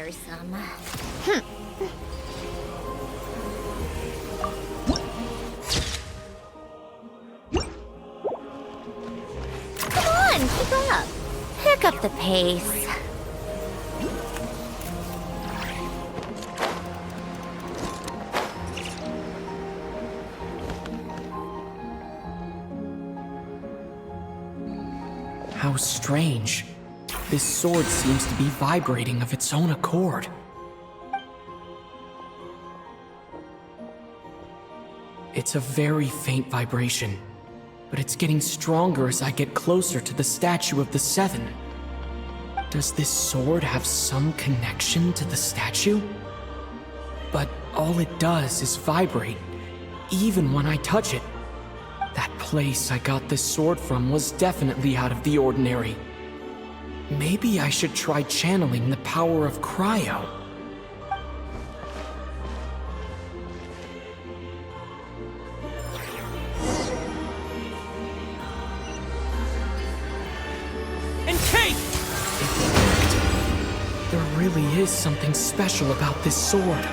tiresome. Come on, keep up. Pick up the pace. How strange. This sword seems to be vibrating of its own accord. It's a very faint vibration, but it's getting stronger as I get closer to the statue of the Seven. Does this sword have some connection to the statue? But all it does is vibrate, even when I touch it. That place I got this sword from was definitely out of the ordinary. Maybe I should try channeling the power of cryo. Encase! It worked. There really is something special about this sword.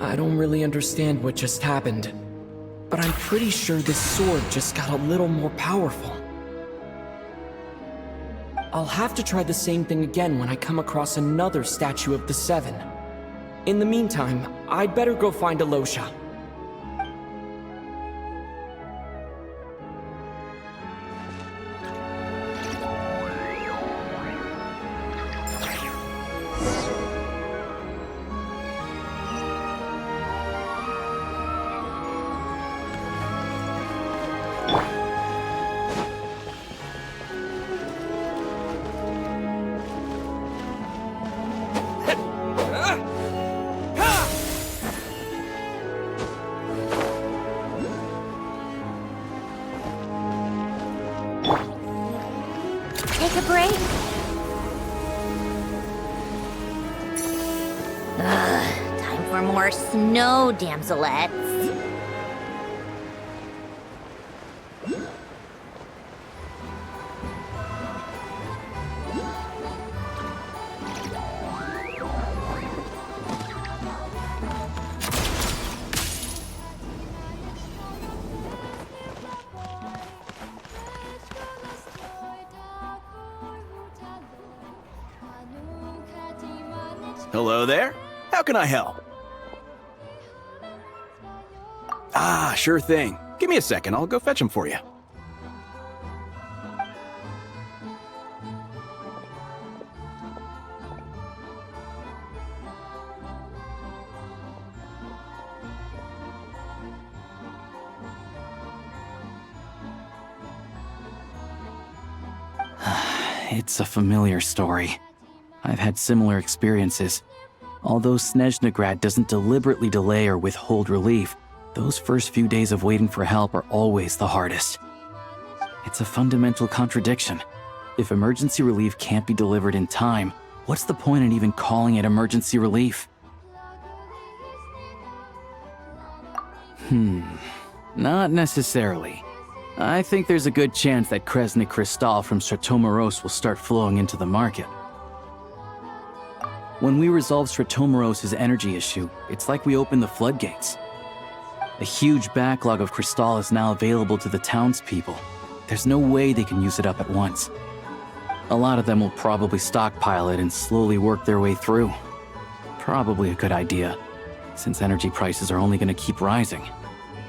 I don't really understand what just happened, but I'm pretty sure this sword just got a little more powerful. I'll have to try the same thing again when I come across another statue of the Seven. In the meantime, I'd better go find Alosha. Take a break? Time for more snow damselettes. Hello there. How can I help? Ah, sure thing. Give me a second. I'll go fetch them for you. It's a familiar story. I've had similar experiences. Although Snezhnegrad doesn't deliberately delay or withhold relief, those first few days of waiting for help are always the hardest. It's a fundamental contradiction. If emergency relief can't be delivered in time, what's the point in even calling it emergency relief? Not necessarily. I think there's a good chance that Kresny Crystal from Stratomeros will start flowing into the market. When we resolve Stratomeros' energy issue, it's like we open the floodgates. A huge backlog of crystal is now available to the townspeople. There's no way they can use it up at once. A lot of them will probably stockpile it and slowly work their way through. Probably a good idea, since energy prices are only going to keep rising.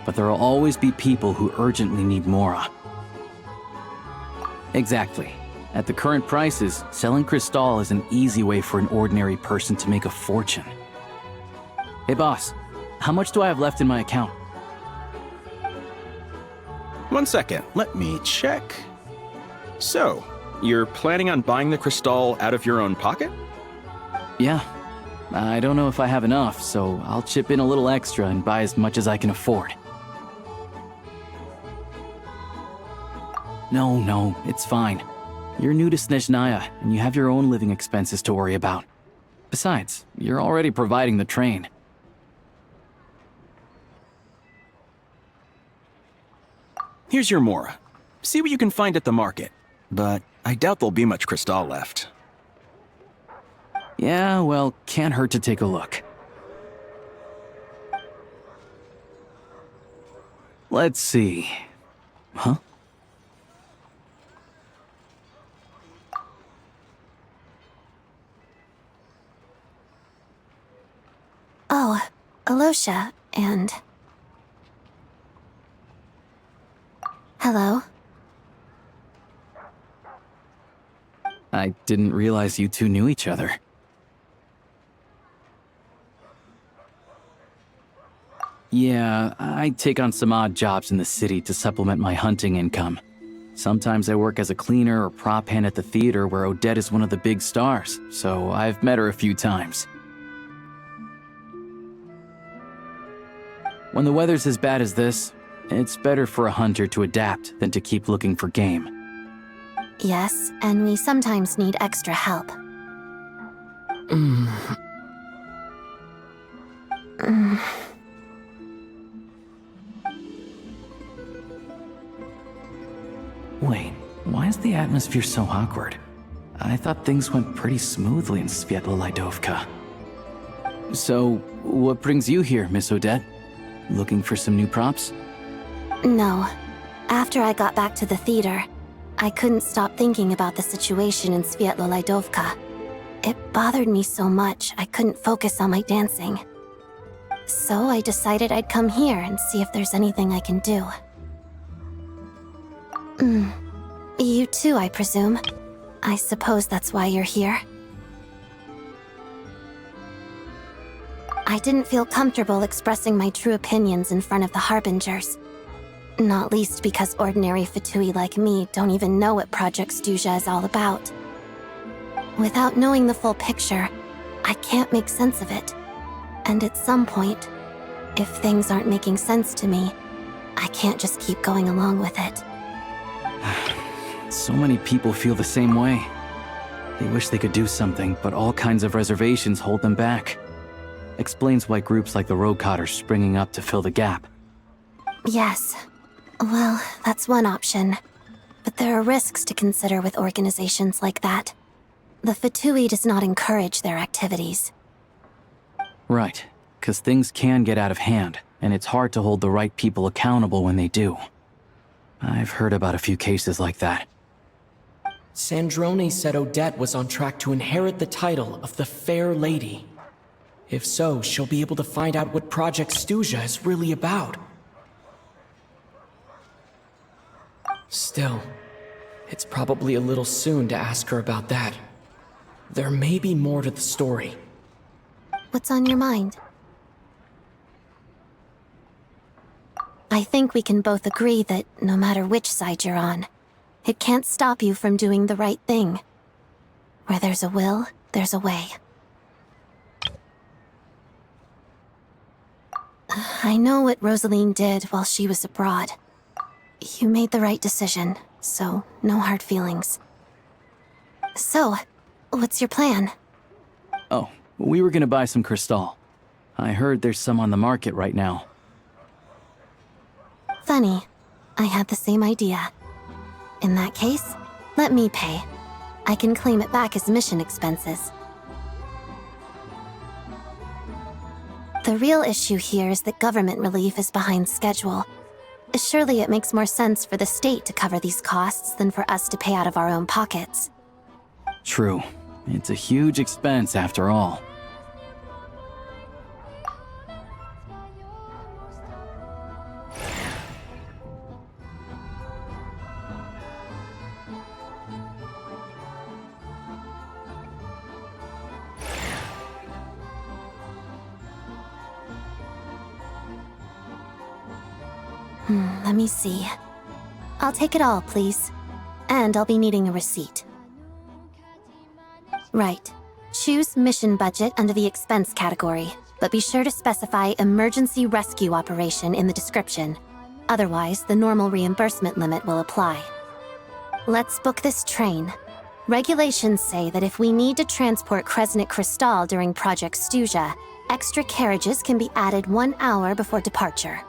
but there will always be people who urgently need Mora. Exactly. At the current prices, selling Cristal is an easy way for an ordinary person to make a fortune. Hey boss, how much do I have left in my account? 1 second, let me check. So, you're planning on buying the Cristal out of your own pocket? Yeah. I don't know if I have enough, so I'll chip in a little extra and buy as much as I can afford. No, it's fine. You're new to Snezhnaya, and you have your own living expenses to worry about. Besides, you're already providing the train. Here's your Mora. See what you can find at the market. But I doubt there'll be much Cristal left. Yeah, well, can't hurt to take a look. Let's see. Huh? Oh, Alosha, and... Hello? I didn't realize you two knew each other. Yeah, I take on some odd jobs in the city to supplement my hunting income. Sometimes I work as a cleaner or prop hand at the theater where Odette is one of the big stars, so I've met her a few times. When the weather's as bad as this, it's better for a hunter to adapt than to keep looking for game. Yes, and we sometimes need extra help. Wait, why is the atmosphere so awkward? I thought things went pretty smoothly in Sviatlo-Lidovka. So, what brings you here, Miss Odette? Looking for some new props? No. After I got back to the theater, I couldn't stop thinking about the situation in Sviatlo-Lidovka. It bothered me so much I couldn't focus on my dancing. So I decided I'd come here and see if there's anything I can do. You too, I presume. I suppose that's why you're here. I didn't feel comfortable expressing my true opinions in front of the Harbingers. Not least because ordinary Fatui like me don't even know what Project Stuja is all about. Without knowing the full picture, I can't make sense of it. And at some point, if things aren't making sense to me, I can't just keep going along with it. So many people feel the same way. They wish they could do something, but all kinds of reservations hold them back. Explains why groups like the Rokot are springing up to fill the gap. Yes. Well, that's one option. But there are risks to consider with organizations like that. The Fatui does not encourage their activities. Right, because things can get out of hand, and it's hard to hold the right people accountable when they do. I've heard about a few cases like that. Sandrone said Odette was on track to inherit the title of the Fair Lady. If so, she'll be able to find out what Project Stuja is really about. Still, it's probably a little soon to ask her about that. There may be more to the story. What's on your mind? I think we can both agree that no matter which side you're on, it can't stop you from doing the right thing. Where there's a will, there's a way. I know what Rosaline did while she was abroad. You made the right decision, so no hard feelings. So, what's your plan? Oh, we were gonna buy some Cristal. I heard there's some on the market right now. Funny. I had the same idea. In that case, let me pay. I can claim it back as mission expenses. The real issue here is that government relief is behind schedule. Surely it makes more sense for the state to cover these costs than for us to pay out of our own pockets. True. It's a huge expense after all. Let me see. I'll take it all, please. And I'll be needing a receipt. Right. Choose mission budget under the expense category, but be sure to specify emergency rescue operation in the description. Otherwise, the normal reimbursement limit will apply. Let's book this train. Regulations say that if we need to transport Kresnik Crystal during Project Stuja, extra carriages can be added 1 hour before departure.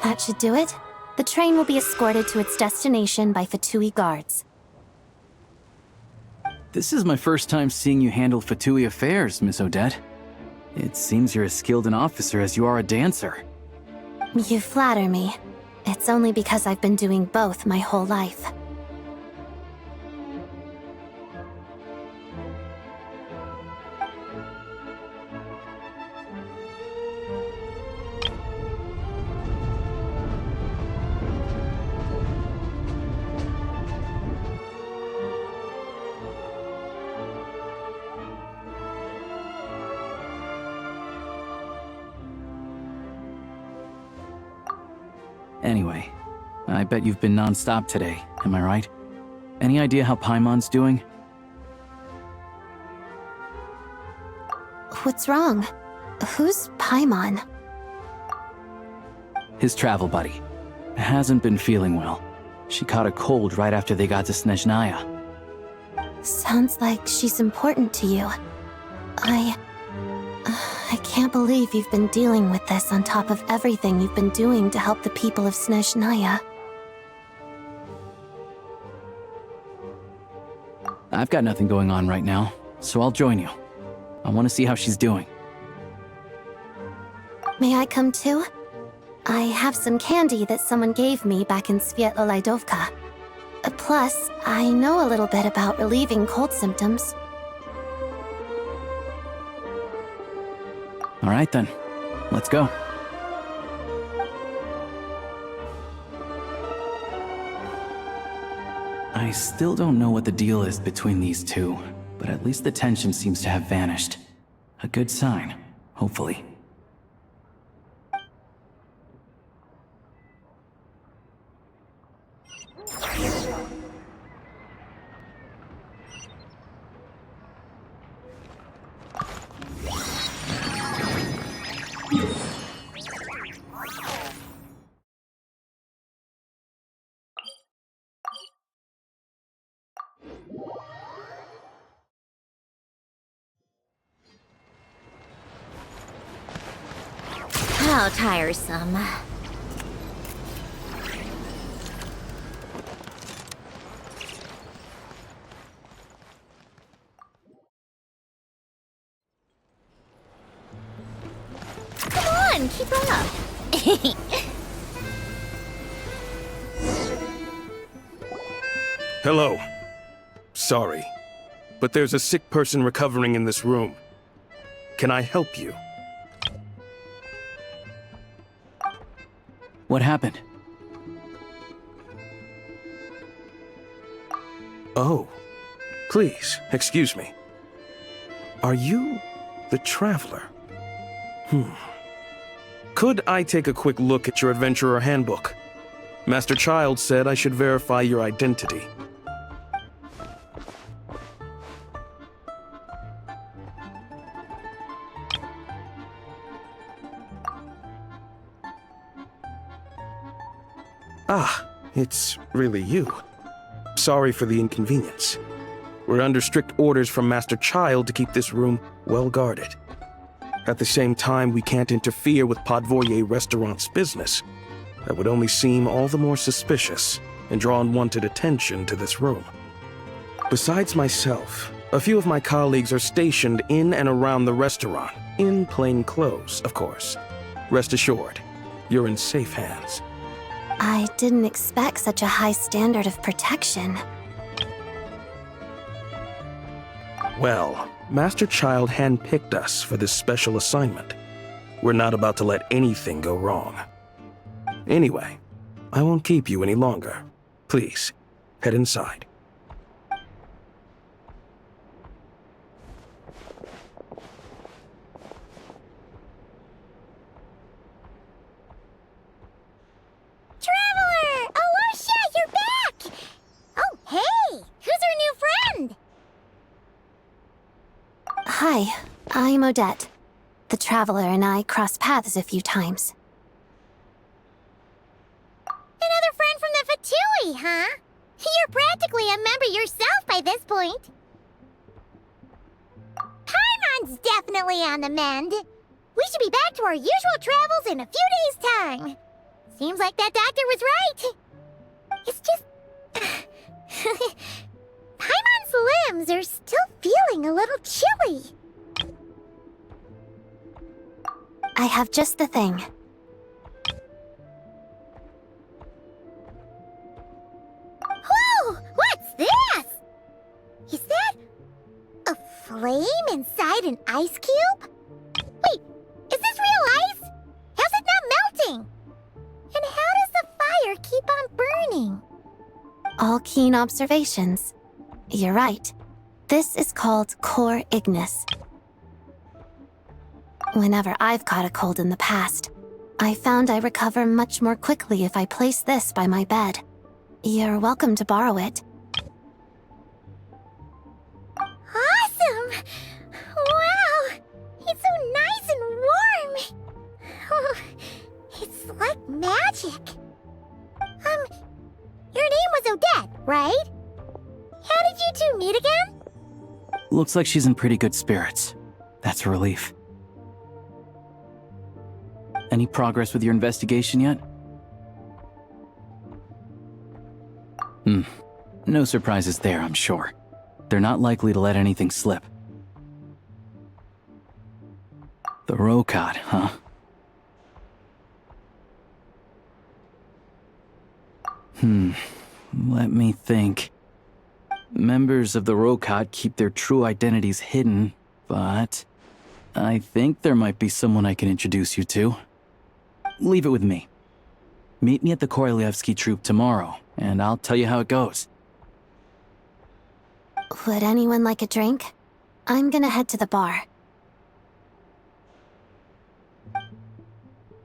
That should do it. The train will be escorted to its destination by Fatui guards. This is my first time seeing you handle Fatui affairs, Miss Odette. It seems you're as skilled an officer as you are a dancer. You flatter me. It's only because I've been doing both my whole life. Anyway, I bet you've been non-stop today, am I right? Any idea how Paimon's doing? What's wrong? Who's Paimon? His travel buddy. Hasn't been feeling well. She caught a cold right after they got to Snezhnaya. Sounds like she's important to you. I can't believe you've been dealing with this on top of everything you've been doing to help the people of Snezhnaya. I've got nothing going on right now, so I'll join you. I want to see how she's doing. May I come too? I have some candy that someone gave me back in Svietlo-Lidovka. Plus, I know a little bit about relieving cold symptoms. All right then, let's go. I still don't know what the deal is between these two, but at least the tension seems to have vanished. A good sign, hopefully. How tiresome. Come on, keep up. Hello. Sorry, but there's a sick person recovering in this room. Can I help you? What happened? Oh, please, excuse me. Are you the Traveler? Could I take a quick look at your Adventurer Handbook? Master Child said I should verify your identity. Ah, it's really you. Sorry for the inconvenience. We're under strict orders from Master Child to keep this room well guarded. At the same time, we can't interfere with Podvorye Restaurant's business. That would only seem all the more suspicious and draw unwanted attention to this room. Besides myself, a few of my colleagues are stationed in and around the restaurant, in plain clothes, of course. Rest assured, you're in safe hands. I didn't expect such a high standard of protection. Well, Master Child handpicked us for this special assignment. We're not about to let anything go wrong. Anyway, I won't keep you any longer. Please, head inside. Traveler! Alusha, you're back! Oh, hey! Who's our new friend? Hi, I'm Odette. The Traveler and I crossed paths a few times. Another friend from the Fatui, huh? You're practically a member yourself by this point. Paimon's definitely on the mend. We should be back to our usual travels in a few days' time. Seems like that doctor was right. It's just... Paimon's limbs are still feeling a little chilly. I have just the thing. Whoa! What's this? Is that a flame inside an ice cube? Wait, is this real ice? How's it not melting? And how does the fire keep on burning? All keen observations. You're right. This is called core ignis. Whenever I've caught a cold in the past, I found I recover much more quickly if I place this by my bed. You're welcome to borrow it. Awesome! Wow! It's so nice and warm! Oh, it's like magic. Your name was Odette, right? How did you two meet again? Looks like she's in pretty good spirits. That's a relief. Any progress with your investigation yet? No surprises there, I'm sure. They're not likely to let anything slip. The Rokad, huh? Let me think. Members of the Rokad keep their true identities hidden, but I think there might be someone I can introduce you to. Leave it with me. Meet me at the Korolyevsky troop tomorrow, and I'll tell you how it goes. Would anyone like a drink? I'm gonna head to the bar.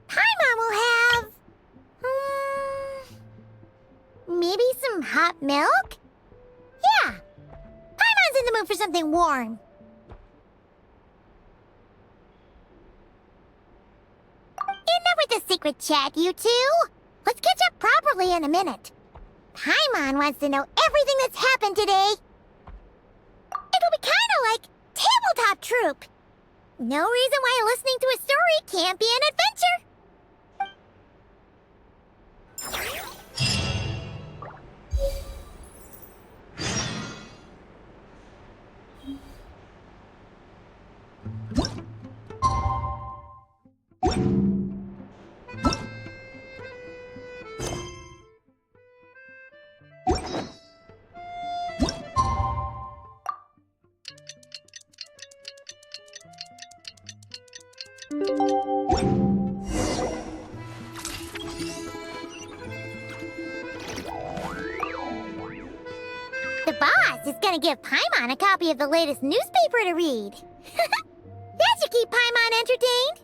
Paimon will have... maybe some hot milk? Yeah. Paimon's in the mood for something warm. Enough with the secret chat, you two. Let's catch up properly in a minute. Paimon wants to know everything that's happened today. It'll be kinda like tabletop troop. No reason why listening to a story can't be an adventure. The boss is gonna give Paimon a copy of the latest newspaper to read. That should keep Paimon entertained.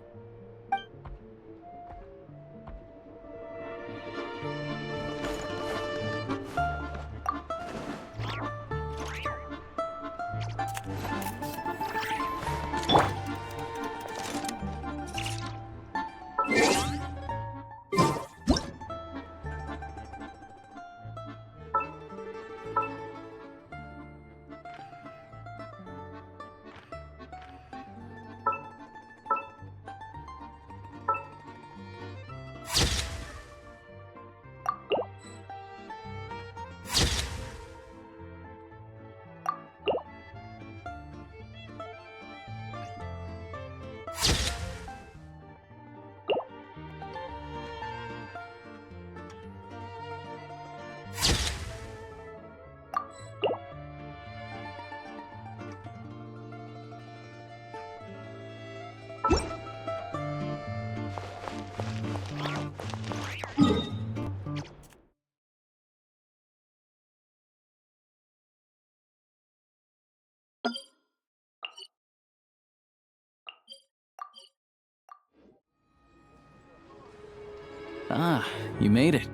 Ah, you made it.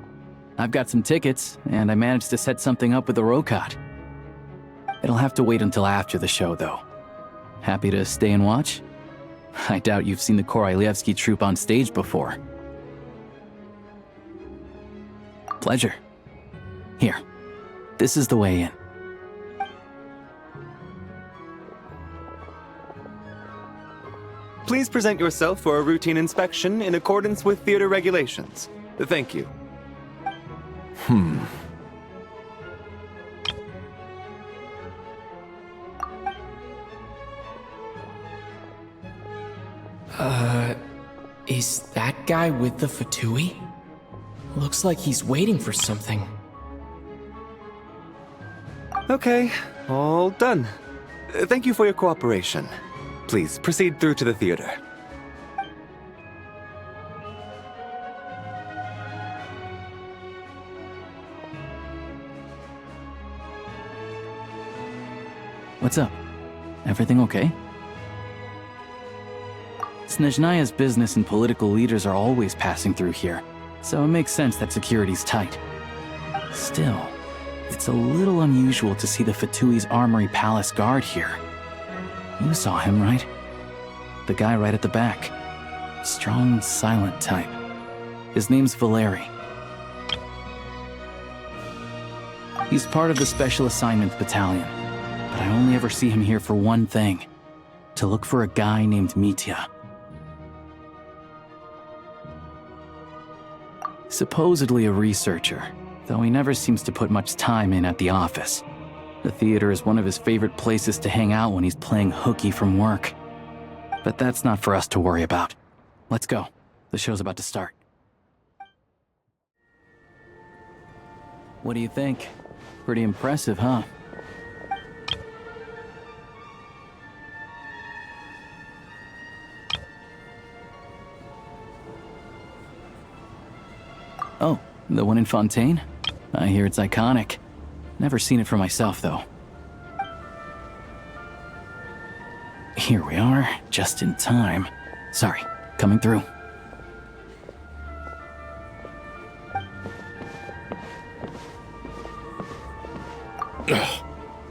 I've got some tickets, and I managed to set something up with the Rokot. It'll have to wait until after the show, though. Happy to stay and watch? I doubt you've seen the Korolyevsky troupe on stage before. Pleasure. Here, this is the way in. Please present yourself for a routine inspection in accordance with theater regulations. Thank you. Is that guy with the Fatui? Looks like he's waiting for something. Okay, all done. Thank you for your cooperation. Please proceed through to the theater. What's up? Everything okay? Snezhnaya's business and political leaders are always passing through here, so it makes sense that security's tight. Still, it's a little unusual to see the Fatui's Armory Palace guard here. You saw him, right? The guy right at the back. Strong, silent type. His name's Valeri. He's part of the Special Assignments Battalion, but I only ever see him here for one thing. To look for a guy named Mitya. Supposedly a researcher, though he never seems to put much time in at the office. The theater is one of his favorite places to hang out when he's playing hooky from work. But that's not for us to worry about. Let's go. The show's about to start. What do you think? Pretty impressive, huh? Oh, the one in Fontaine? I hear it's iconic. Never seen it for myself, though. Here we are, just in time. Sorry, coming through. Ugh.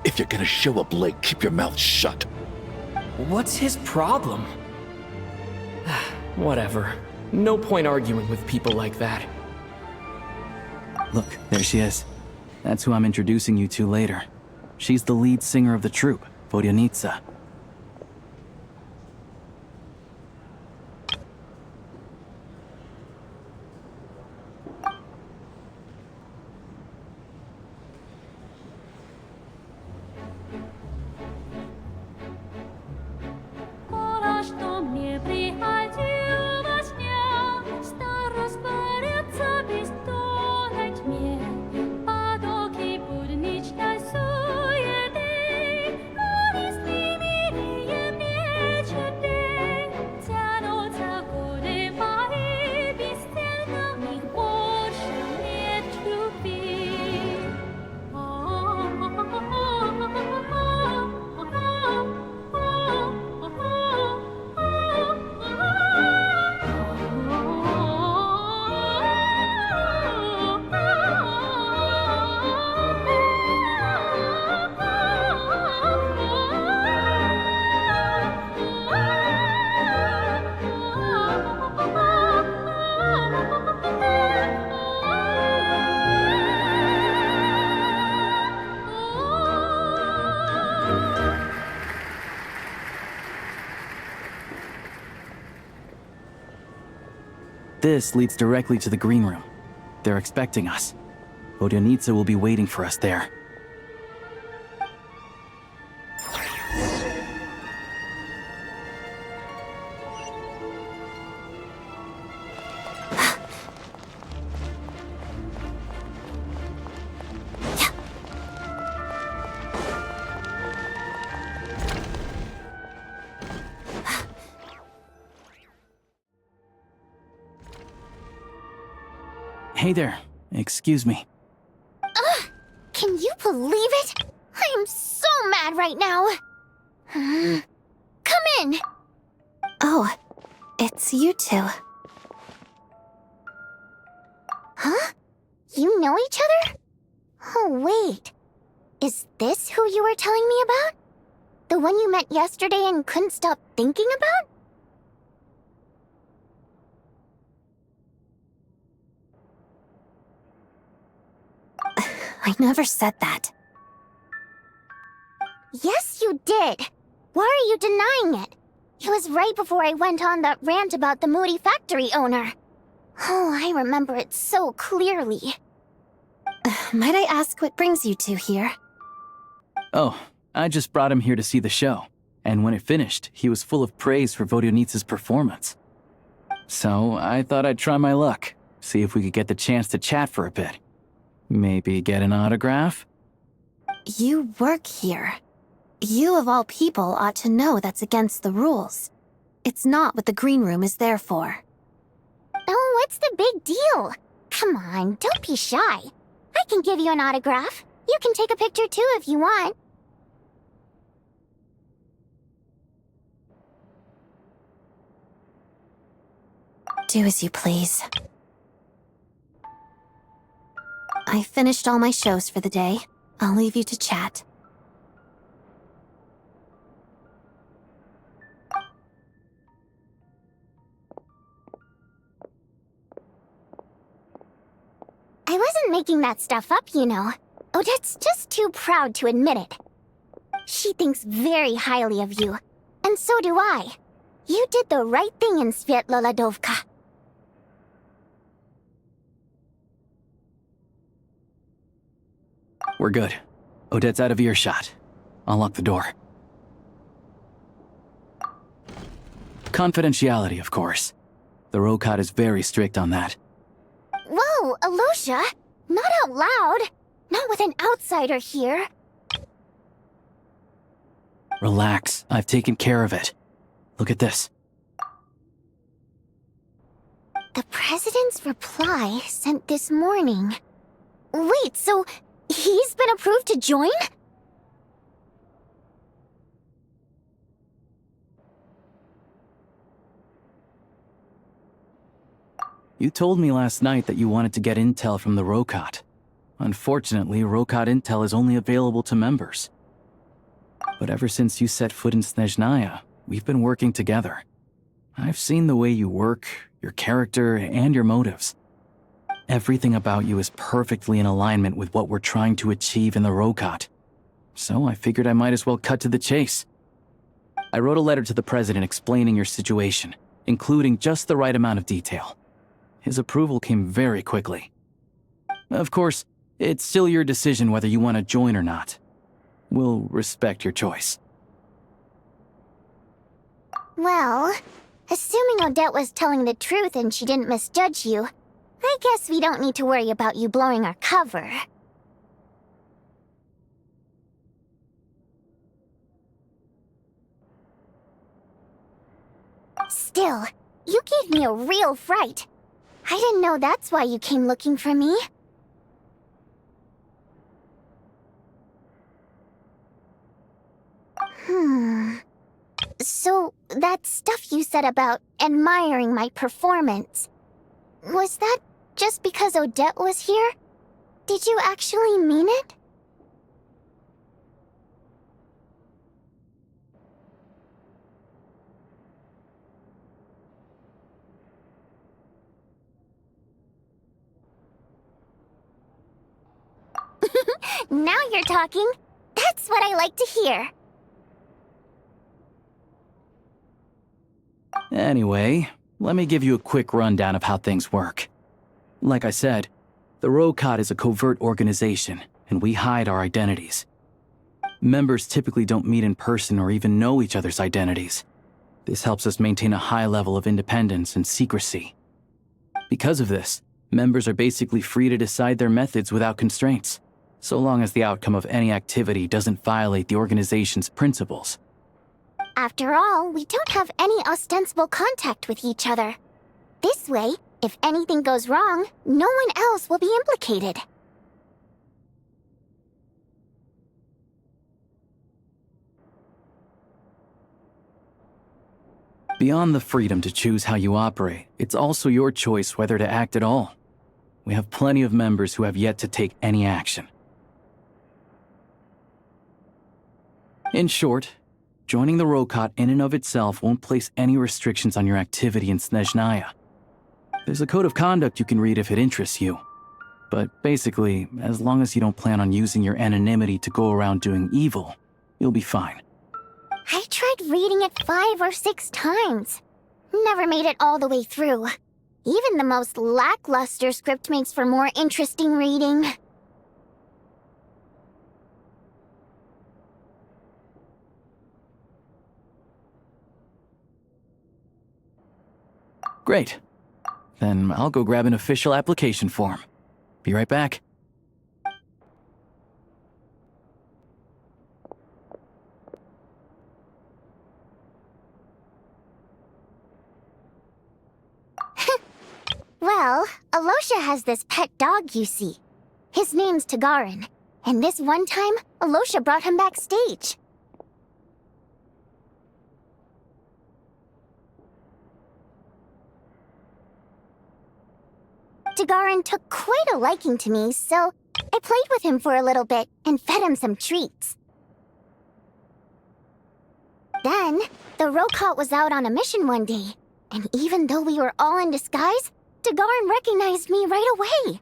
If you're gonna show up late, keep your mouth shut. What's his problem? Whatever. No point arguing with people like that. Look, there she is. That's who I'm introducing you to later. She's the lead singer of the troupe, Vodyanitsa. This leads directly to the green room. They're expecting us. Vodyanitsa will be waiting for us there. Hey there. Excuse me. Can you believe it? I am so mad right now. Come in. Oh, it's you two. Huh? You know each other? Oh, wait. Is this who you were telling me about? The one you met yesterday and couldn't stop thinking about? I never said that. Yes, you did. Why are you denying it? It was right before I went on that rant about the moody factory owner. Oh, I remember it so clearly. Might I ask what brings you two here? Oh, I just brought him here to see the show. And when it finished, he was full of praise for Vodionitsa's performance. So I thought I'd try my luck, see if we could get the chance to chat for a bit. Maybe get an autograph? You work here. You of all people ought to know that's against the rules. It's not what the green room is there for. Oh, what's the big deal? Come on, don't be shy. I can give you an autograph. You can take a picture too if you want. Do as you please. I finished all my shows for the day. I'll leave you to chat. I wasn't making that stuff up, you know. Odette's just too proud to admit it. She thinks very highly of you, and so do I. You did the right thing in Svietloladovka. We're good. Odette's out of earshot. I'll lock the door. Confidentiality, of course. The Rokot is very strict on that. Whoa, Alosha! Not out loud! Not with an outsider here! Relax, I've taken care of it. Look at this. The President's reply sent this morning. Wait, so he's been approved to join? You told me last night that you wanted to get intel from the Rokot. Unfortunately, Rokot intel is only available to members. But ever since you set foot in Snezhnaya, we've been working together. I've seen the way you work, your character, and your motives. Everything about you is perfectly in alignment with what we're trying to achieve in the Rokot. So I figured I might as well cut to the chase. I wrote a letter to the President explaining your situation, including just the right amount of detail. His approval came very quickly. Of course, it's still your decision whether you want to join or not. We'll respect your choice. Well, assuming Odette was telling the truth and she didn't misjudge you, I guess we don't need to worry about you blowing our cover. Still, you gave me a real fright. I didn't know that's why you came looking for me. So, that stuff you said about admiring my performance, was that just because Odette was here? Did you actually mean it? Now you're talking. That's what I like to hear. Anyway, let me give you a quick rundown of how things work. Like I said, the Rokot is a covert organization, and we hide our identities. Members typically don't meet in person or even know each other's identities. This helps us maintain a high level of independence and secrecy. Because of this, members are basically free to decide their methods without constraints, so long as the outcome of any activity doesn't violate the organization's principles. After all, we don't have any ostensible contact with each other. This way, if anything goes wrong, no one else will be implicated. Beyond the freedom to choose how you operate, it's also your choice whether to act at all. We have plenty of members who have yet to take any action. In short, joining the Rokot in and of itself won't place any restrictions on your activity in Snezhnaya. There's a code of conduct you can read if it interests you. But basically, as long as you don't plan on using your anonymity to go around doing evil, you'll be fine. I tried reading it 5 or 6 times. Never made it all the way through. Even the most lackluster script makes for more interesting reading. Great. Then I'll go grab an official application form. Be right back. Well, Alosha has this pet dog, you see. His name's Tagarin, and this one time, Alosha brought him backstage. Tagarin took quite a liking to me, so I played with him for a little bit and fed him some treats. Then, the Rokot was out on a mission one day, and even though we were all in disguise, Tagarin recognized me right away.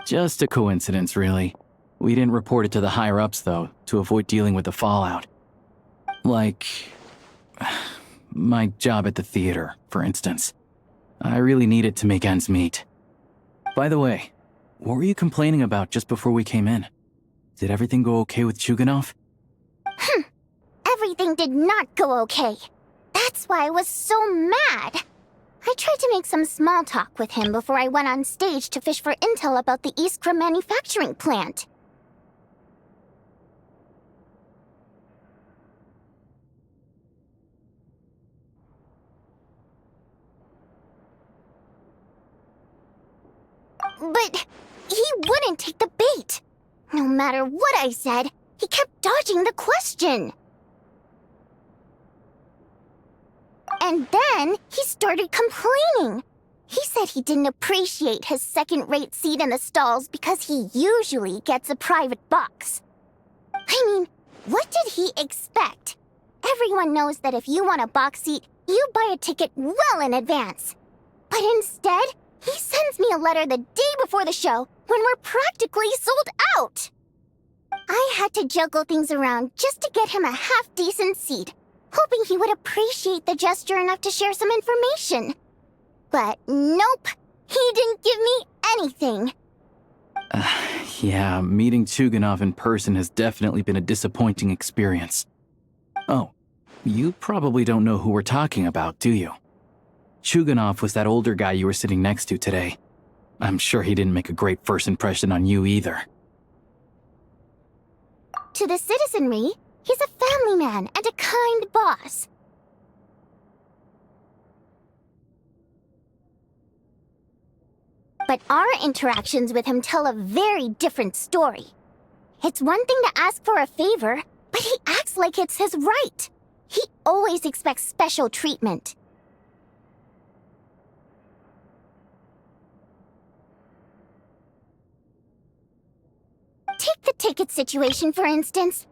Just a coincidence, really. We didn't report it to the higher-ups, though, to avoid dealing with the fallout. Like, my job at the theater, for instance. I really need it to make ends meet. By the way, what were you complaining about just before we came in? Did everything go okay with Chuganov? Everything did not go okay. That's why I was so mad. I tried to make some small talk with him before I went on stage to fish for intel about the Iskra manufacturing plant. But he wouldn't take the bait. No matter what I said, he kept dodging the question. And then he started complaining. He said he didn't appreciate his second-rate seat in the stalls because he usually gets a private box. I mean, what did he expect? Everyone knows that if you want a box seat, you buy a ticket well in advance. But instead, he sends me a letter the day before the show when we're practically sold out. I had to juggle things around just to get him a half-decent seat, hoping he would appreciate the gesture enough to share some information. But nope, he didn't give me anything. Yeah, meeting Chuganov in person has definitely been a disappointing experience. Oh, you probably don't know who we're talking about, do you? Chuganov was that older guy you were sitting next to today. I'm sure he didn't make a great first impression on you either. To the citizenry, he's a family man and a kind boss. But our interactions with him tell a very different story. It's one thing to ask for a favor, but he acts like it's his right. He always expects special treatment. Take the ticket situation, for instance.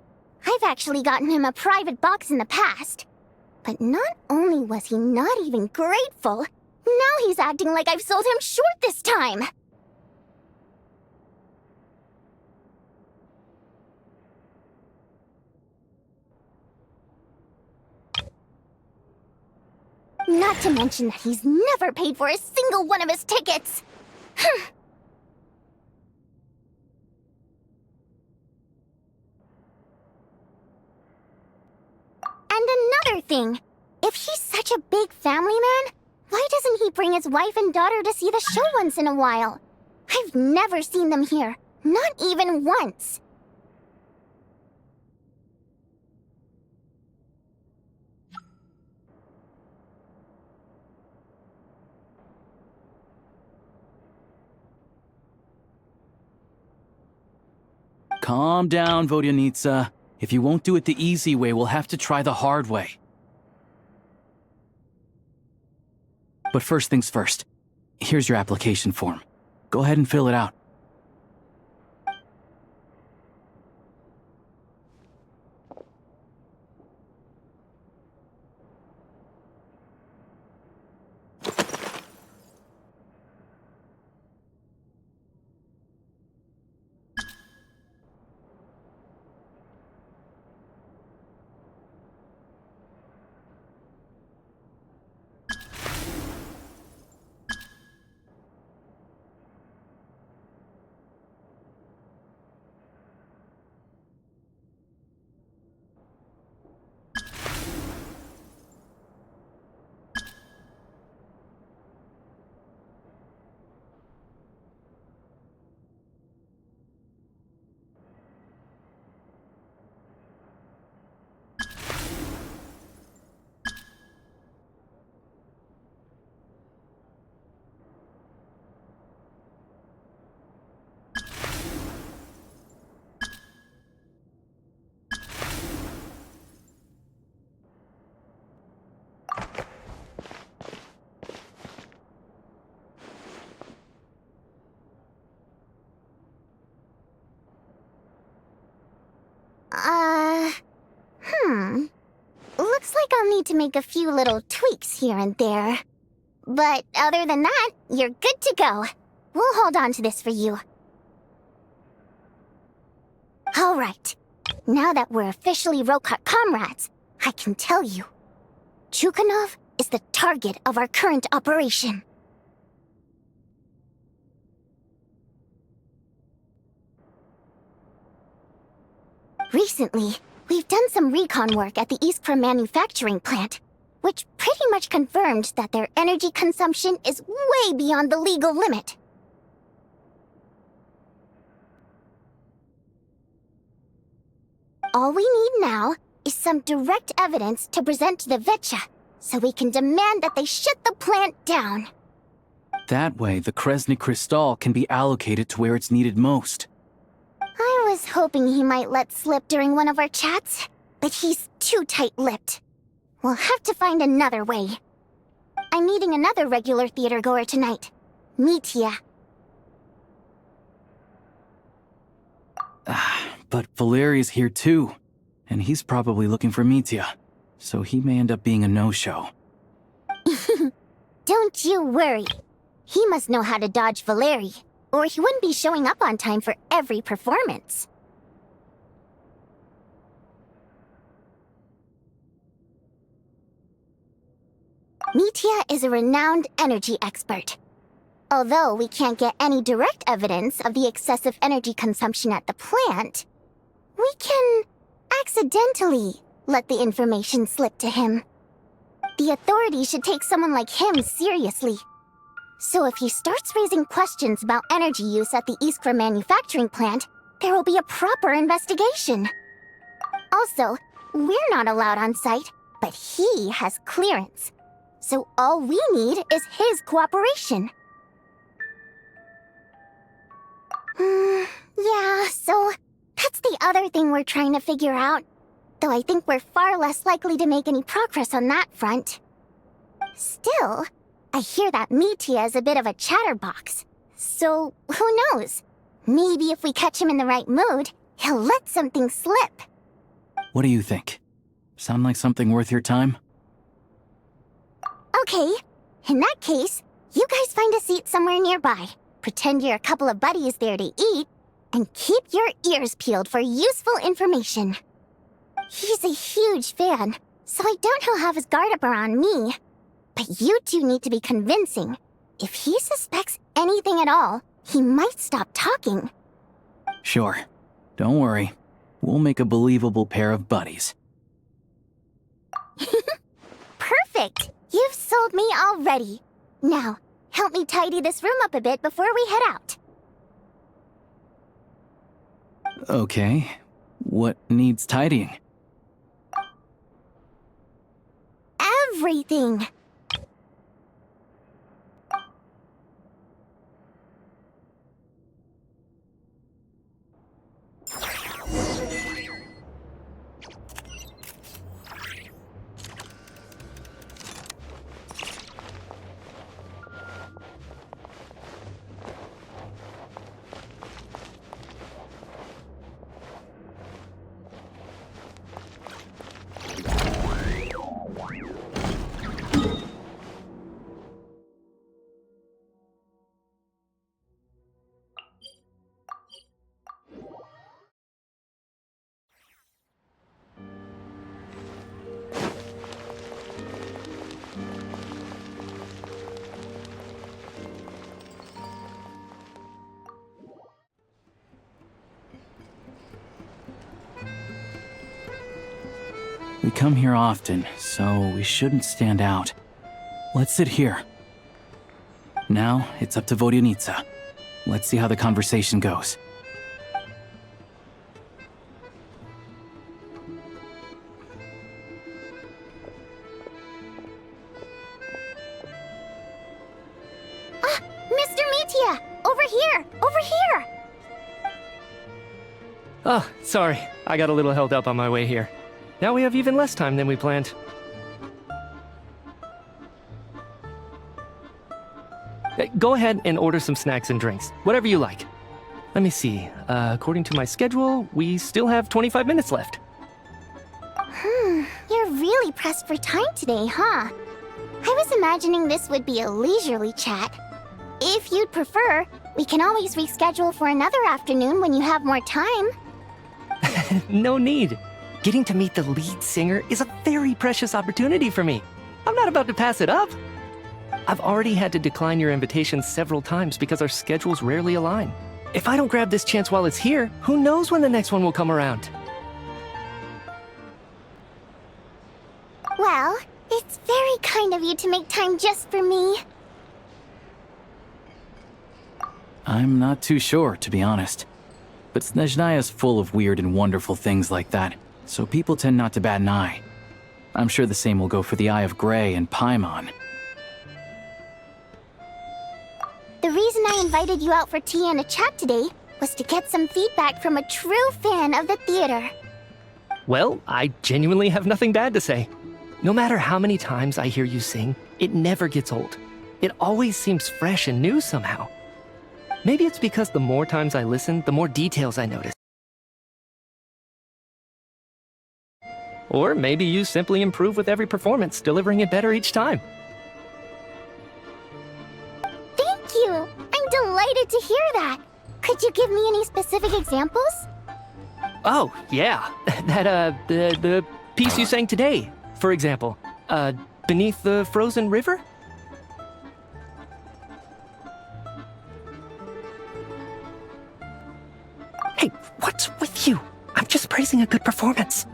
I've actually gotten him a private box in the past. But not only was he not even grateful, now he's acting like I've sold him short this time. Not to mention that he's never paid for a single one of his tickets. And another thing, if he's such a big family man, why doesn't he bring his wife and daughter to see the show once in a while? I've never seen them here, not even once. Calm down, Vodyanitsa. If you won't do it the easy way, we'll have to try the hard way. But first things first. Here's your application form. Go ahead and fill it out. Looks like I'll need to make a few little tweaks here and there. But other than that, you're good to go. We'll hold on to this for you. Alright. Now that we're officially Rokat comrades, I can tell you. Chukhanov is the target of our current operation. Recently, we've done some recon work at the Iskra manufacturing plant, which pretty much confirmed that their energy consumption is way beyond the legal limit. All we need now is some direct evidence to present to the Vetcha, so we can demand that they shut the plant down. That way, the Kresny Crystal can be allocated to where it's needed most. I was hoping he might let slip during one of our chats, but he's too tight-lipped. We'll have to find another way. I'm meeting another regular theater-goer tonight, Mitya. But Valeri's here too, and he's probably looking for Mitya, so he may end up being a no-show. Don't you worry. He must know how to dodge Valeri, or he wouldn't be showing up on time for every performance. Mitya is a renowned energy expert. Although we can't get any direct evidence of the excessive energy consumption at the plant, we can accidentally let the information slip to him. The authorities should take someone like him seriously. So if he starts raising questions about energy use at the Iskra manufacturing plant, there will be a proper investigation. Also, we're not allowed on site, but he has clearance. So all we need is his cooperation. Yeah, so that's the other thing we're trying to figure out. Though I think we're far less likely to make any progress on that front. Still, I hear that Mitya is a bit of a chatterbox. So, who knows? Maybe if we catch him in the right mood, he'll let something slip. What do you think? Sound like something worth your time? Okay, in that case, you guys find a seat somewhere nearby. Pretend you're a couple of buddies there to eat, and keep your ears peeled for useful information. He's a huge fan, so I doubt he'll have his guard up around me. But you two need to be convincing. If he suspects anything at all, he might stop talking. Sure. Don't worry. We'll make a believable pair of buddies. Perfect! You've sold me already. Now, help me tidy this room up a bit before we head out. Okay. What needs tidying? Everything! come here often, so we shouldn't stand out. Let's sit here. Now, it's up to Vodyanica. Let's see how the conversation goes. Mr. Mitya! Over here! Over here! Oh, sorry. I got a little held up on my way here. Now we have even less time than we planned. Go ahead and order some snacks and drinks. Whatever you like. Let me see. According to my schedule, we still have 25 minutes left. You're really pressed for time today, huh? I was imagining this would be a leisurely chat. If you'd prefer, we can always reschedule for another afternoon when you have more time. No need. Getting to meet the lead singer is a very precious opportunity for me. I'm not about to pass it up. I've already had to decline your invitation several times because our schedules rarely align. If I don't grab this chance while it's here, who knows when the next one will come around? Well, it's very kind of you to make time just for me. I'm not too sure, to be honest. But Snezhnaya's full of weird and wonderful things like that, so people tend not to bat an eye. I'm sure the same will go for the Eye of Grey and Paimon. The reason I invited you out for tea and a chat today was to get some feedback from a true fan of the theater. Well, I genuinely have nothing bad to say. No matter how many times I hear you sing, it never gets old. It always seems fresh and new somehow. Maybe it's because the more times I listen, the more details I notice. Or maybe you simply improve with every performance, delivering it better each time. Thank you! I'm delighted to hear that! Could you give me any specific examples? Oh, yeah. The piece you sang today, for example. Beneath the Frozen River? Hey, what's with you? I'm just praising a good performance.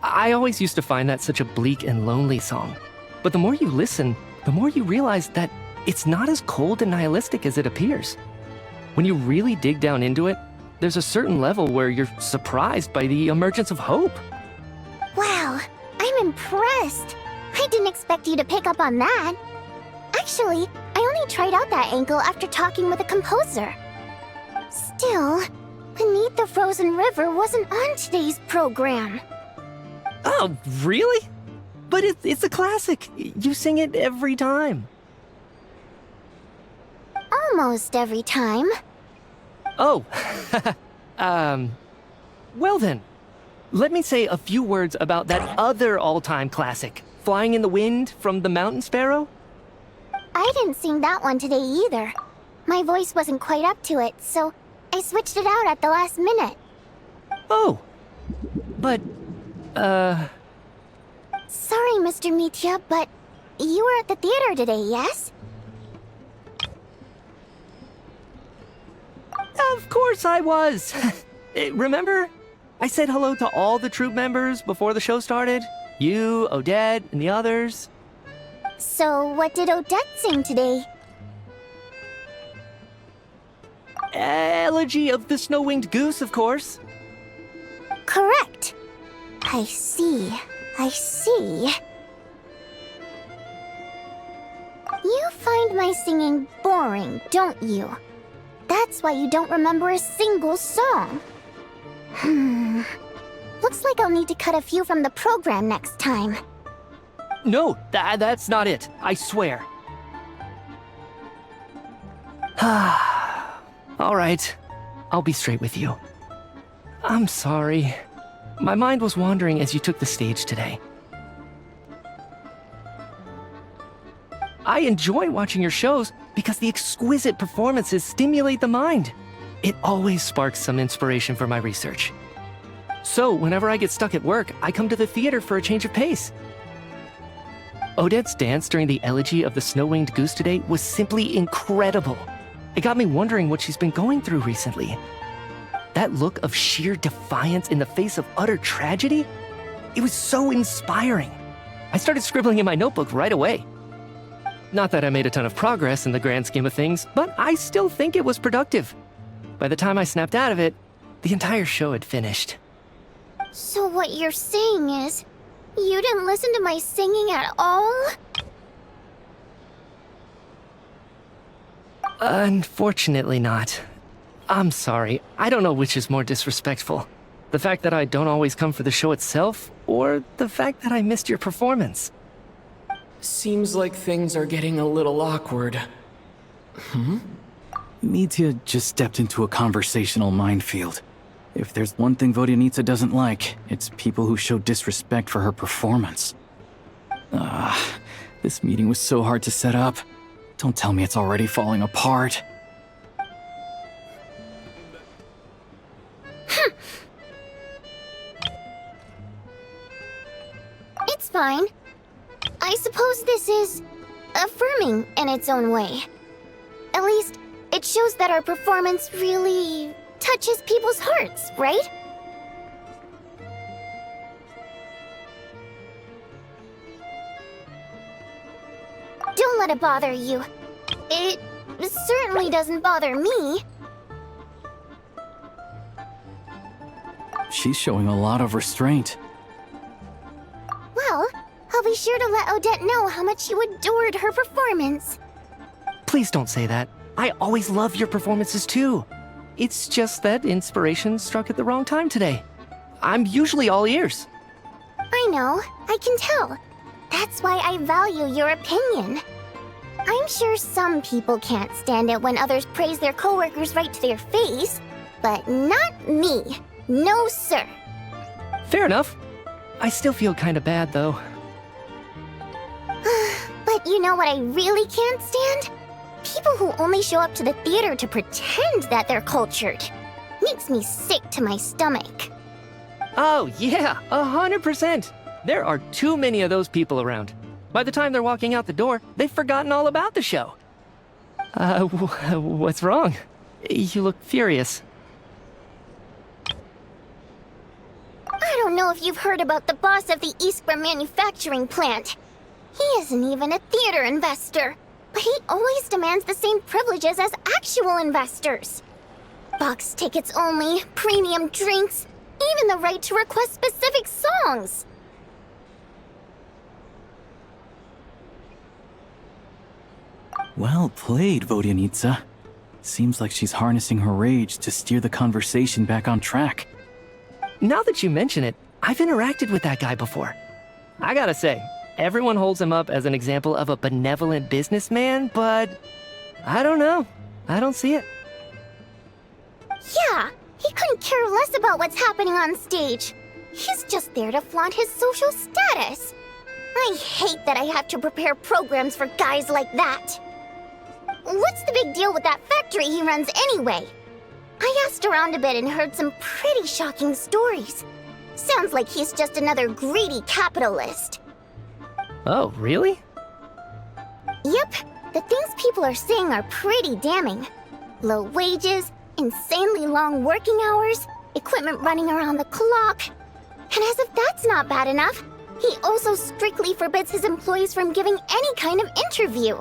I always used to find that such a bleak and lonely song. But the more you listen, the more you realize that it's not as cold and nihilistic as it appears. When you really dig down into it, there's a certain level where you're surprised by the emergence of hope. Wow, I'm impressed. I didn't expect you to pick up on that. Actually, I only tried out that angle after talking with a composer. Still, Beneath the Frozen River wasn't on today's program. Oh, really? But it's a classic. You sing it every time. Almost every time. Oh, well then. Let me say a few words about that other all-time classic, Flying in the Wind from the Mountain Sparrow. I didn't sing that one today either. My voice wasn't quite up to it, so I switched it out at the last minute. Oh, but, Sorry, Mr. Mitya, but you were at the theater today, yes? Of course I was. Remember? I said hello to all the troupe members before the show started. You, Odette, and the others. So what did Odette sing today? Elegy of the Snow-Winged Goose, of course. Correct. I see. I see. You find my singing boring, don't you? That's why you don't remember a single song. Looks like I'll need to cut a few from the program next time. No, that's not it. I swear. All right. I'll be straight with you. I'm sorry. My mind was wandering as you took the stage today. I enjoy watching your shows because the exquisite performances stimulate the mind. It always sparks some inspiration for my research. So, whenever I get stuck at work, I come to the theater for a change of pace. Odette's dance during the elegy of the Snow-Winged Goose today was simply incredible. It got me wondering what she's been going through recently. That look of sheer defiance in the face of utter tragedy? It was so inspiring. I started scribbling in my notebook right away. Not that I made a ton of progress in the grand scheme of things, but I still think it was productive. By the time I snapped out of it, the entire show had finished. So what you're saying is, you didn't listen to my singing at all? Unfortunately not. I'm sorry. I don't know which is more disrespectful. The fact that I don't always come for the show itself, or the fact that I missed your performance. Seems like things are getting a little awkward. Mitya just stepped into a conversational minefield. If there's one thing Vodyanitsa doesn't like, it's people who show disrespect for her performance. This meeting was so hard to set up. Don't tell me it's already falling apart. It's fine. I suppose this is affirming in its own way. At least, it shows that our performance really touches people's hearts, right? Don't let it bother you. It certainly doesn't bother me. She's showing a lot of restraint. Well, I'll be sure to let Odette know how much you adored her performance. Please don't say that. I always love your performances too. It's just that inspiration struck at the wrong time today. I'm usually all ears. I know, I can tell. That's why I value your opinion. I'm sure some people can't stand it when others praise their coworkers right to their face, but not me. No, sir. Fair enough. I still feel kinda bad though. But you know what I really can't stand? People who only show up to the theater to pretend that they're cultured. Makes me sick to my stomach. Oh yeah, 100%. There are too many of those people around. By the time they're walking out the door, they've forgotten all about the show. What's wrong? You look furious. I don't know if you've heard about the boss of the Iskra manufacturing plant. He isn't even a theater investor, but he always demands the same privileges as actual investors. Box tickets only, premium drinks, even the right to request specific songs. Well played, Vodyanitsa. Seems like she's harnessing her rage to steer the conversation back on track. Now that you mention it, I've interacted with that guy before. I gotta say, everyone holds him up as an example of a benevolent businessman, but I don't know. I don't see it. Yeah, he couldn't care less about what's happening on stage. He's just there to flaunt his social status. I hate that I have to prepare programs for guys like that. What's the big deal with that factory he runs anyway? I asked around a bit and heard some pretty shocking stories. Sounds like he's just another greedy capitalist. Oh, really? Yep, the things people are saying are pretty damning. Low wages, insanely long working hours, equipment running around the clock. And as if that's not bad enough, he also strictly forbids his employees from giving any kind of interview.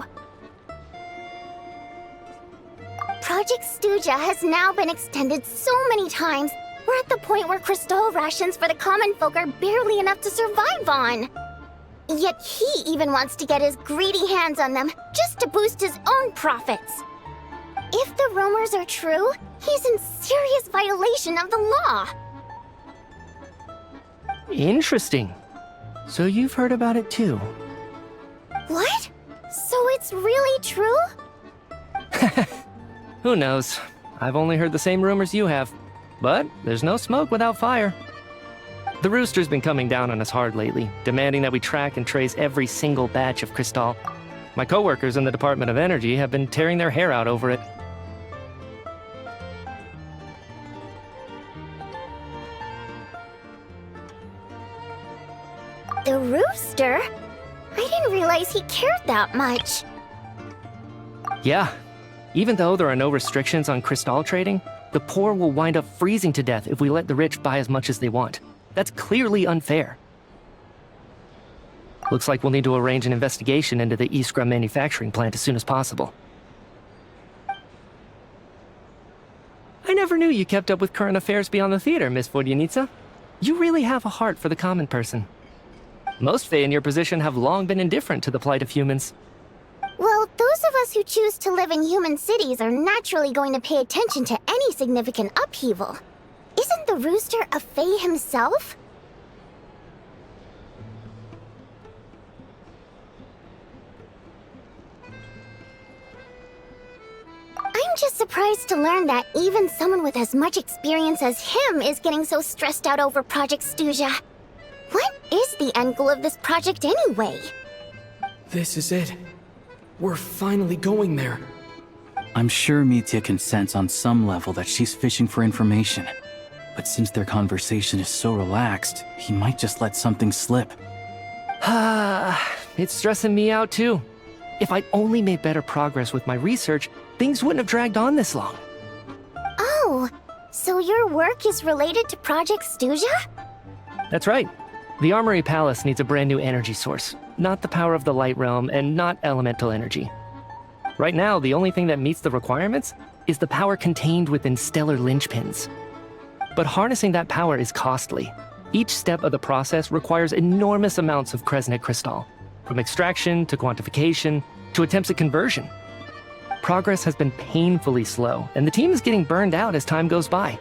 Project Stuja has now been extended so many times, we're at the point where crystal rations for the common folk are barely enough to survive on. Yet he even wants to get his greedy hands on them just to boost his own profits. If the rumors are true, he's in serious violation of the law. Interesting. So you've heard about it too. What? So it's really true? Who knows? I've only heard the same rumors you have. But there's no smoke without fire. The Rooster's been coming down on us hard lately, demanding that we track and trace every single batch of Crystal. My coworkers in the Department of Energy have been tearing their hair out over it. The Rooster? I didn't realize he cared that much. Yeah. Even though there are no restrictions on Crystal trading, The poor will wind up freezing to death if we let the rich buy as much as they want. That's clearly unfair. Looks like we'll need to arrange an investigation into the Iskra manufacturing plant as soon as possible. I never knew you kept up with current affairs beyond the theater, Miss Vodyanitsa. You really have a heart for the common person. Most Fae in your position have long been indifferent to the plight of humans. Well, those of us who choose to live in human cities are naturally going to pay attention to any significant upheaval. Isn't the rooster a Fae himself? I'm just surprised to learn that even someone with as much experience as him is getting so stressed out over Project Stuja. What is the end goal of this project anyway? This is it. We're finally going there. I'm sure Mitya can sense on some level that she's fishing for information. But since their conversation is so relaxed, he might just let something slip. It's stressing me out too. If I'd only made better progress with my research, things wouldn't have dragged on this long. Oh, so your work is related to Project Stuja? That's right. The Armory Palace needs a brand new energy source. Not the power of the Light Realm and not elemental energy. Right now, the only thing that meets the requirements is the power contained within stellar linchpins. But harnessing that power is costly. Each step of the process requires enormous amounts of Kresnet crystal, from extraction to quantification to attempts at conversion. Progress has been painfully slow, and the team is getting burned out as time goes by.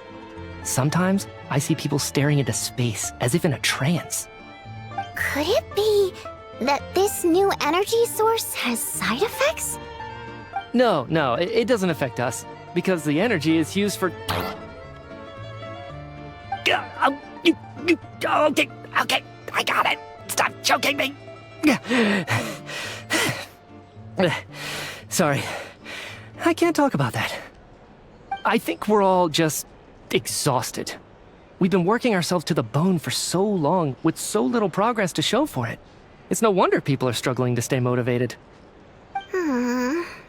Sometimes, I see people staring into space as if in a trance. Could it be that this new energy source has side effects? No, it doesn't affect us, because the energy is used for... Okay, I got it. Stop choking me. Sorry, I can't talk about that. I think we're all just exhausted. We've been working ourselves to the bone for so long with so little progress to show for it. It's no wonder people are struggling to stay motivated.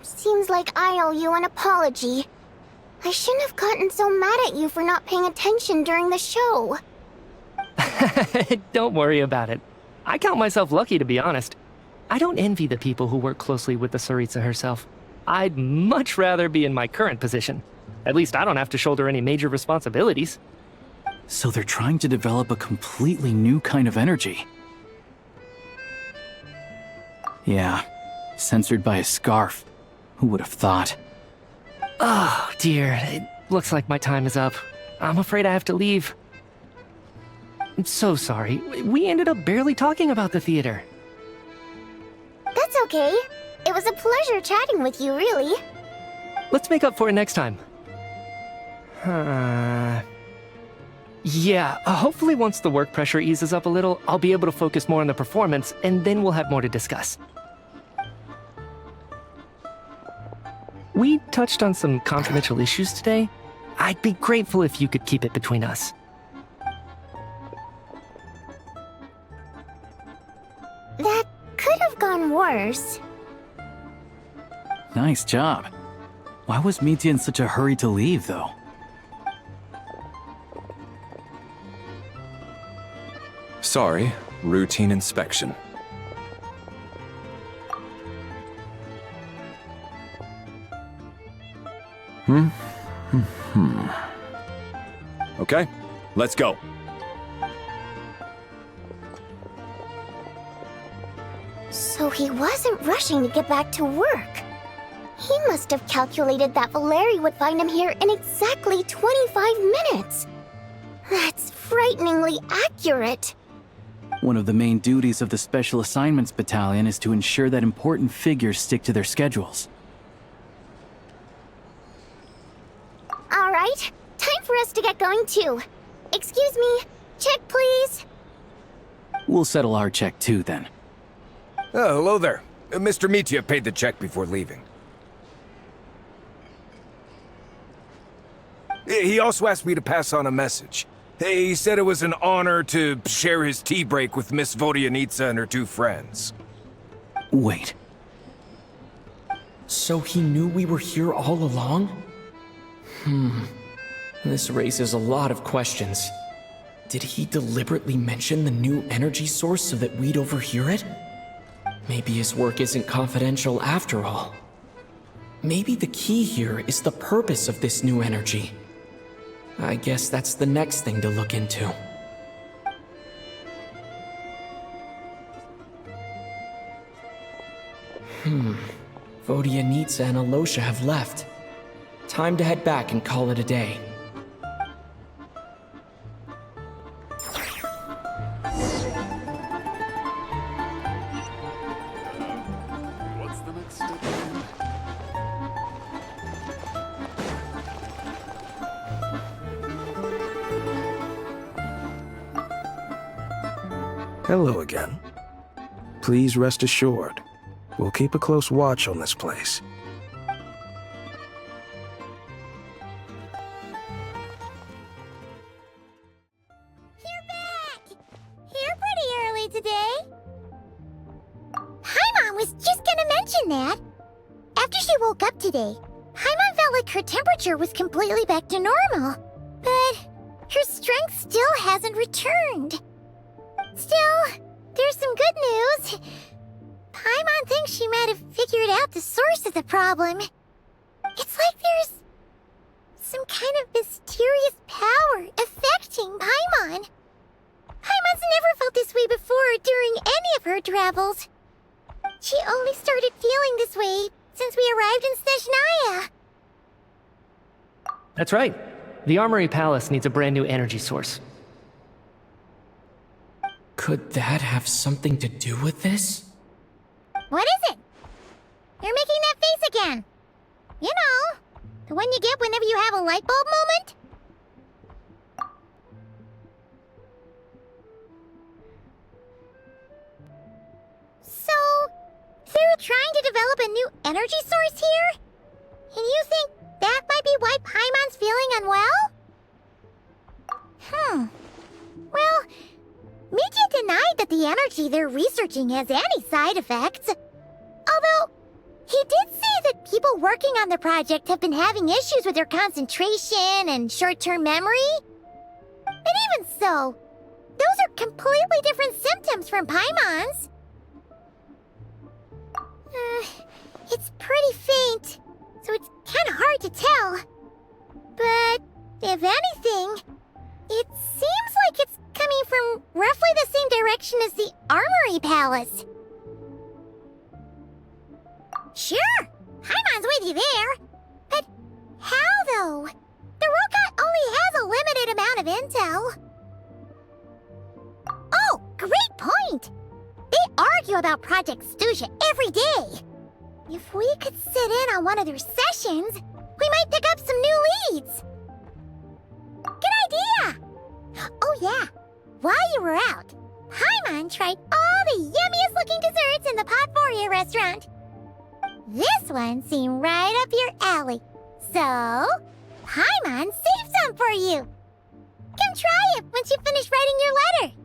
Seems like I owe you an apology. I shouldn't have gotten so mad at you for not paying attention during the show. Don't worry about it. I count myself lucky, to be honest. I don't envy the people who work closely with the Tsaritsa herself. I'd much rather be in my current position. At least I don't have to shoulder any major responsibilities. So they're trying to develop a completely new kind of energy. Yeah, censored by a scarf. Who would have thought? Oh, dear. It looks like my time is up. I'm afraid I have to leave. I'm so sorry. We ended up barely talking about the theater. That's okay. It was a pleasure chatting with you, really. Let's make up for it next time. Yeah, hopefully once the work pressure eases up a little, I'll be able to focus more on the performance, and then we'll have more to discuss. We touched on some confidential issues today. I'd be grateful if you could keep it between us. That could have gone worse. Nice job. Why was Mitya in such a hurry to leave, though? Sorry, routine inspection. Okay, let's go. So he wasn't rushing to get back to work. He must have calculated that Valeri would find him here in exactly 25 minutes. That's frighteningly accurate. One of the main duties of the Special Assignments Battalion is to ensure that important figures stick to their schedules. All right, time for us to get going too. Excuse me, check please. We'll settle our check too, then. Oh, hello there. Mr. Mitya paid the check before leaving. He also asked me to pass on a message. He said it was an honor to share his tea break with Miss Vodyanitsa and her two friends. Wait. So he knew we were here all along? This raises a lot of questions. Did he deliberately mention the new energy source so that we'd overhear it? Maybe his work isn't confidential after all. Maybe the key here is the purpose of this new energy. I guess that's the next thing to look into. Vodyanitsa and Alosha have left. Time to head back and call it a day. What's the next step then? Hello again. Please rest assured, we'll keep a close watch on this place. You're back! Here pretty early today. Paimon was just gonna mention that. After she woke up today, Paimon felt like her temperature was completely back to normal. But her strength still hasn't returned. Still, there's some good news. Paimon thinks she might have figured out the source of the problem. It's like there's some kind of mysterious power affecting Paimon. Paimon's never felt this way before during any of her travels. She only started feeling this way since we arrived in Snezhnaya. That's right. The Armory Palace needs a brand new energy source. Could that have something to do with this? What is it? You're making that face again. You know, the one you get whenever you have a light bulb moment? So, they're trying to develop a new energy source here? And you think that might be why Paimon's feeling unwell? Well, Media denied that the energy they're researching has any side effects. Although, he did say that people working on the project have been having issues with their concentration and short-term memory. But even so, those are completely different symptoms from Paimon's. It's pretty faint, so it's kind of hard to tell. But, if anything, it seems like it's coming from roughly the same direction as the Armory Palace. Sure, Paimon's with you there. But how, though? The robot only has a limited amount of intel. Oh, great point! They argue about Project Stuja every day. If we could sit in on one of their sessions, we might pick up some new leads. Good idea! Oh yeah, while you were out, Paimon tried all the yummiest looking desserts in the Potvoria restaurant. This one seemed right up your alley, so Paimon saved some for you. Come try it once you finish writing your letter.